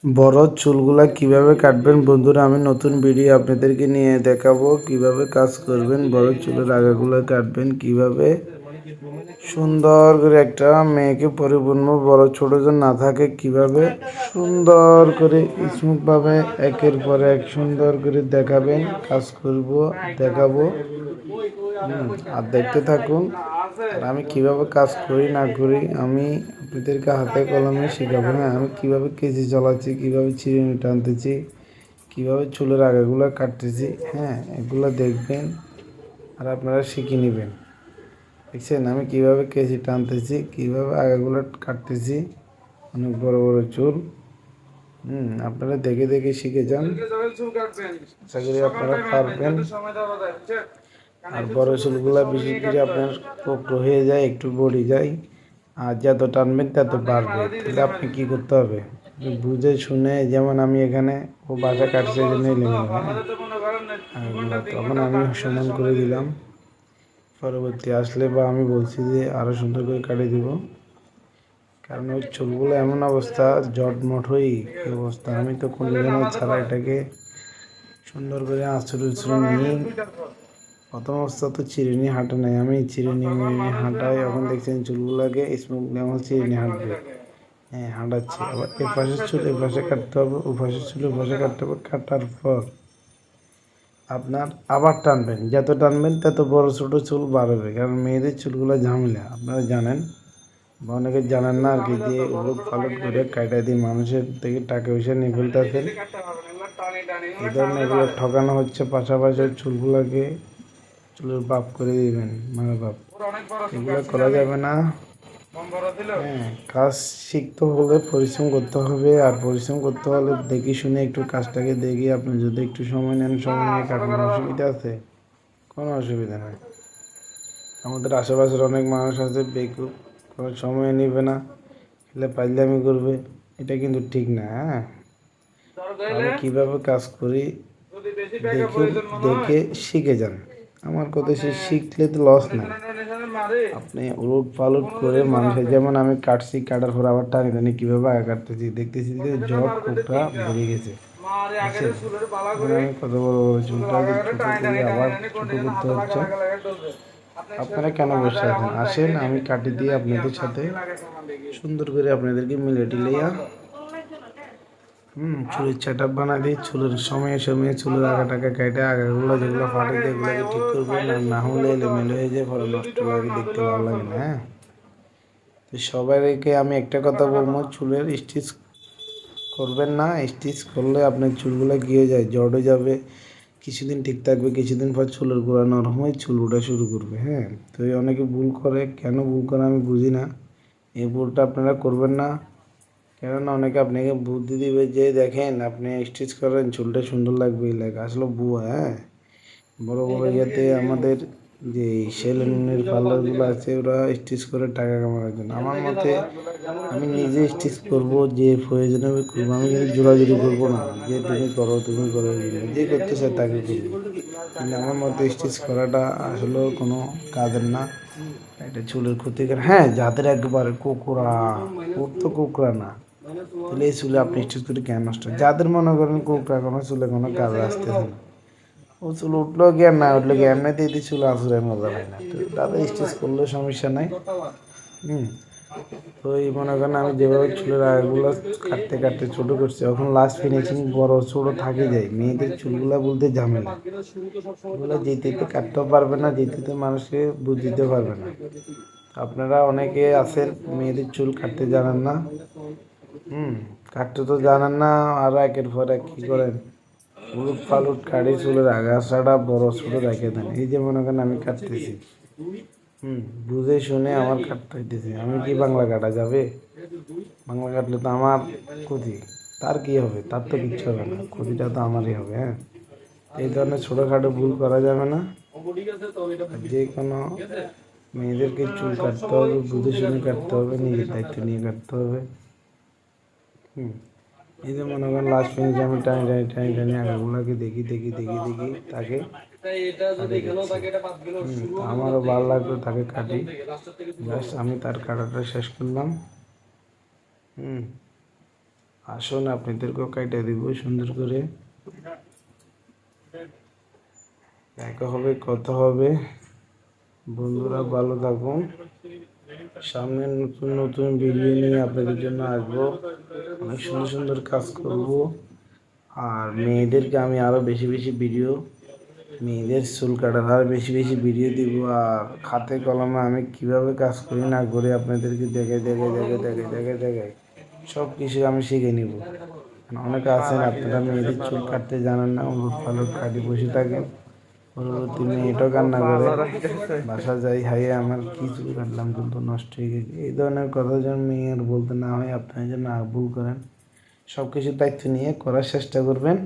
বড় চুলগুলা কিভাবে কাটবেন বন্ধুরা, আমি নতুন ভিডিও আপনাদেরকে নিয়ে দেখাবো কিভাবে কাজ করবেন। বড় চুলের আগাগুলো কাটবেন কিভাবে সুন্দর করে একটা মেয়েকে পরিপূর্ণ বড় ছোট যেন না থাকে, কিভাবে সুন্দর করে স্মুথ ভাবে একের পর এক সুন্দর করে দেখাবেন। কাজ করব দেখাবো, আর দেখতে থাকুন। আর আমি কিভাবে কাজ করি না করি আমি আপনাদেরকে হাতে কলমে শেখাবো। হ্যাঁ, আমি কিভাবে কেজি চালাচ্ছি, কিভাবে চিরুনি টানতেছি, কিভাবে চুলের আগাগুলো কাটতেছি, হ্যাঁ এগুলো দেখবেন আর আপনারা শিখে নেবেন। দেখছেন আমি কিভাবে কেজি টানতেছি, কিভাবে আগাগুলো কাটতেছি, অনেক বড় বড় চুল। আপনারা দেখে দেখে শিখে যান, আশা করি আপনারা পারবেন। আর বড় চুলগুলা বেশি করে আপনার কোকড়ো হয়ে যায়, একটু বড়ি যায়, আর যত টানবেন তত বাড়বে। তাহলে আপনি কি করতে হবে, বুঝে শুনে, যেমন আমি এখানে ও বাসা কাটছে এই জন্য তখন আমি সমান করে দিলাম। পরবর্তী আসলে বা আমি বলছি যে আরও সুন্দর করে কাটিয়ে দিব, কারণ ওই চুলগুলো এমন অবস্থা জটমট হই অবস্থা। আমি তো কোনো ছাড়া এটাকে সুন্দর করে আঁচড়ে উচড়ে নিয়ে, প্রথম অবস্থা তো চিরুনি হাঁটা নাই, আমি চিরুনি মিরুনি হাঁটাই। এখন দেখছেন চুলগুলোকে স্মুথ আমার চিরুনি হাঁটবে, হ্যাঁ হাঁটাচ্ছি। আবার এ পাশের চুল এ পাশে কাটতে হবে, ও পাশের চুল ও পাশে কাটতে হবে। কাটার পর আপনার আবার টানবেন, যত টানবেন তত বড় ছোটো চুল বাড়বে, কারণ মেয়েদের চুলগুলো ঝামেলা আপনারা জানেন বা অনেকে জানেন না আর কি, যে উলট পালট করে কাটা দিয়ে মানুষের থেকে টাকা পয়সা নিয়ে ফেলতেছেন। এই ধরনের এগুলো ঠকানো হচ্ছে। পাশাপাশি চুলগুলোকে চুলের বাপ করে দিবেন, মানে বাপ, এগুলো করা যাবে না। হ্যাঁ, কাজ শিখতে হলে পরিশ্রম করতে হবে, আর পরিশ্রম করতে হলে দেখে শুনে একটু কাজটাকে দেখে আপনি যদি একটু সময় নেন, সময় নিয়ে কাটানোর অসুবিধা আছে? কোনো অসুবিধা নেই। আমাদের আশেপাশের অনেক মানুষ আছে বেকুব, কোনো সময় নেবে না, খেলে পাইলামি করবে, এটা কিন্তু ঠিক না। হ্যাঁ, আমি কীভাবে কাজ করি দেখে দেখে শিখে যান। আমার কথা, সে শিখলে তো লস নাই। আপনি উলট পালট করে মানুষের, যেমন আমি কাটছি, কাটার পর আবার টানি টানি কীভাবে আগা কাটতেছি দেখতেছি যে জট কোকটা বেড়ে গেছে। আমি কত বড় বড় চুলটাকে ছোটো করে আবার ছোটো করতে হচ্ছে। আপনারা কেন বসে আছেন, আসেন আমি কাটি দিয়ে আপনাদের সাথে সুন্দর করে আপনাদেরকে মিলে টিলাইয়া চুলের সেট আপ বানা দিই। চুলের সময়ে সময়ে চুলের আগা টাকা কেটে আগাগুলো যেগুলো ফাটে যায় এগুলোকে ঠিক করবেন। আর না হলে এলোমেলো হয়ে যায়, পরে নষ্ট লাগে, দেখতে ভালো লাগে না। হ্যাঁ, তো সবাইকে আমি একটা কথা বলবো, চুলের স্টিচ করবেন না। স্টিচ করলে আপনার চুলগুলো কী হয়ে যায়, জড় হয়ে যাবে, কিছুদিন ঠিক থাকবে, কিছুদিন পর চুলের গোড়া নরম হয়ে চুল ওঠা শুরু করবে। হ্যাঁ, তো এই অনেকে ভুল করে, কেন ভুল করে আমি বুঝি না। এই ভুলটা আপনারা করবেন না, কেননা অনেকে আপনাকে বুদ্ধি দিবে যে দেখেন আপনি স্টিচ করেন চুলটা সুন্দর লাগবে, লাগে আসলে বুয়া। হ্যাঁ, বড় বড় ইয়েতে আমাদের যে সেলুনের পার্লারগুলো আছে, ওরা স্টিচ করে টাকা কামানোর জন্য। আমার মতে আমি নিজে স্টিচ করব, যে প্রয়োজন হবে করবো, আমি কিন্তু জোরাজুরি করবো না যে তুমি করো তুমি করো, যে করতে চায় তাকে করবো। কিন্তু আমার মতে স্টিচ করাটা আসলে কোনো কাজের না, এটা চুলের ক্ষতিকর। হ্যাঁ, যাদের একবারে কোকড়া, ওর তো কোকড়া না, তাহলে এই চুলে আপনি স্টিচ করে কেন নষ্ট, যাদের মনে করেন কোকড়া, কোনো চুলে কোনো কাজ আসতেছে না, ও চুল উঠলো কি আর না উঠলো কি, এমনিতেই দিয়ে চুল আসলে মজা হয় না, তো তাদের স্টিচ করলে সমস্যা নাই। তো এই মনে করেন আমি যেভাবে চুলের আগাগুলো কাটতে কাটতে ছোটো করছি, এখন লাস্ট ফিনিশিং বড় ছোটো থাকে যায়। মেয়েদের চুলগুলো বলতে ঝামেলা, ওগুলো যেতে কাটতেও পারবে না, যেতে মানুষকে বুঝ দিতে পারবে না। আপনারা অনেকে আছেন মেয়েদের চুল কাটতে জানেন না, কাটতে তো জানেন না, আর একের পর এক কী করেন, উলুট ফালুট কাটি চুলের আগাছাটা বড় ছোটো রেখে দেন। এই যে মনে করেন আমি কাটতেছি, বুঝে শুনে আমার কাটতে হইতেছে, আমি কি বাংলা কাটা যাবে? বাংলা কাটলে তো আমার ক্ষতি, তার কি হবে, তার তো কিচ্ছু হবে না, ক্ষতিটা তো আমারই হবে। হ্যাঁ, এই ধরনের ছোটোখাটো ভুল করা যাবে না। যে কোনো মেয়েদেরকে চুল কাটতে হবে, বুঝে শুনে কাটতে হবে, নিজের দায়িত্ব নিয়ে কাটতে হবে। এই যে মনে করেন লাস্ট ফিনিশে আমি টানি টানি টানি টানি আগাগুলোকে দেখি দেখি দেখি দেখি তাকে আমারও ভালো লাগলো, তাকে কাটি। জাস্ট আমি তার কাটাটা শেষ করলাম। আসুন আপনাদেরকেও কাইটা দিব সুন্দর করে। দেখা হবে, কথা হবে। বন্ধুরা ভালো থাকুন। সামনে নতুন নতুন ভিডিও নিয়ে আপনাদের জন্য আসবো। অনেক সুন্দর সুন্দর কাজ করব। আর মেয়েদেরকে আমি আরও বেশি বেশি ভিডিও, মেয়েদের চুল কাটার আরও বেশি বেশি ভিডিও দিব। আর হাতে কলমে আমি কিভাবে কাজ করি না করি আপনাদেরকে দেখাই সব কিছু আমি শিখে নিব। অনেকে আছেন আপনারা মেয়েদের চুল কাটতে জানেন না, উলট পালট কাটি বসে থাকেন। পরবর্তী মেয়েটাও কান্না করে, বাসা যাই হাই আমার কি চুল কাটলাম, চুল তো নষ্ট হয়ে গেছে। এই ধরনের কথা যেন মেয়ের বলতে না হয়, আপনারা যেন না ভুল করেন। সব কিছু দায়িত্ব নিয়ে করার চেষ্টা করবেন।